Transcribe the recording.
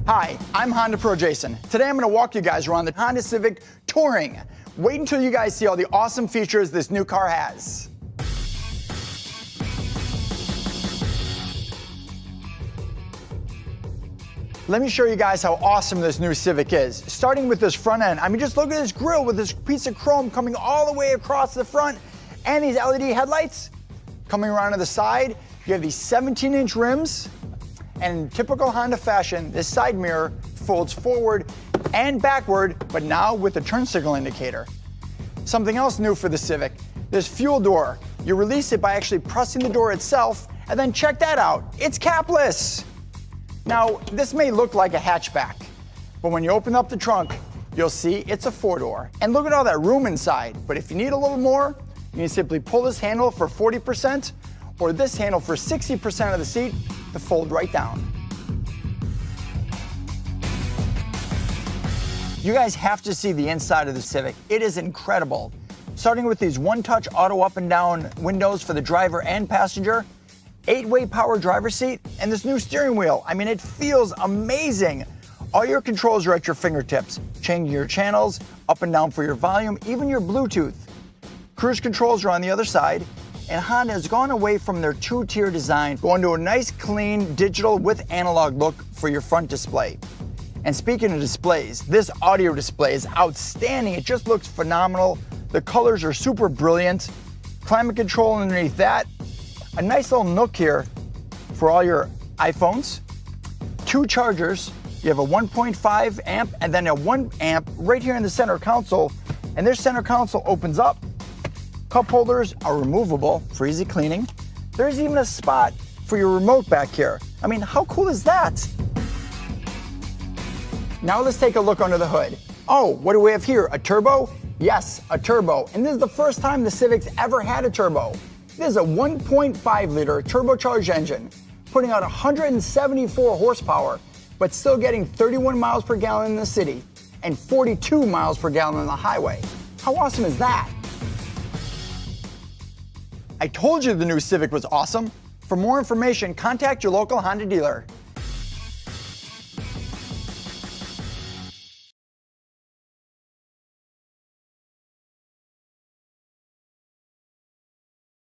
Hi, I'm Honda Pro Jason. Today I'm going to walk you guys around the Honda Civic Touring. Wait until you guys see all the awesome features this new car has. Let me show you guys how awesome this new Civic is. Starting with this front end. I mean, just look at this grille with this piece of chrome coming all the way across the front, and these LED headlights coming around to the side. You have these 17-inch rims, and in typical Honda fashion, this side mirror folds forward and backward, but now with a turn signal indicator. Something else new for the Civic, this fuel door. You release it by actually pressing the door itself, and then check that out, it's capless. Now, this may look like a hatchback, but when you open up the trunk, you'll see it's a four-door. And look at all that room inside. But if you need a little more, you can simply pull this handle for 40% or this handle for 60% of the seat to fold right down. You guys have to see the inside of the Civic. It is incredible. Starting with these one-touch auto up and down windows for the driver and passenger, 8-way power driver's seat, and this new steering wheel. I mean, it feels amazing. All your controls are at your fingertips, changing your channels, up and down for your volume, even your Bluetooth. Cruise controls are on the other side, and Honda has gone away from their two-tier design, going to a nice, clean, digital with analog look for your front display. And speaking of displays, this audio display is outstanding. It just looks phenomenal. The colors are super brilliant. Climate control underneath that. A nice little nook here for all your iPhones. 2 chargers. You have a 1.5 amp and then a 1 amp right here in the center console. And this center console opens up. Cup holders are removable for easy cleaning. There's even a spot for your remote back here. I mean, how cool is that? Now let's take a look under the hood. Oh, what do we have here? A turbo? Yes, a turbo. And this is the first time the Civic's ever had a turbo. This is a 1.5-liter turbocharged engine, putting out 174 horsepower, but still getting 31 miles per gallon in the city and 42 miles per gallon on the highway. How awesome is that? I told you the new Civic was awesome. For more information, contact your local Honda dealer.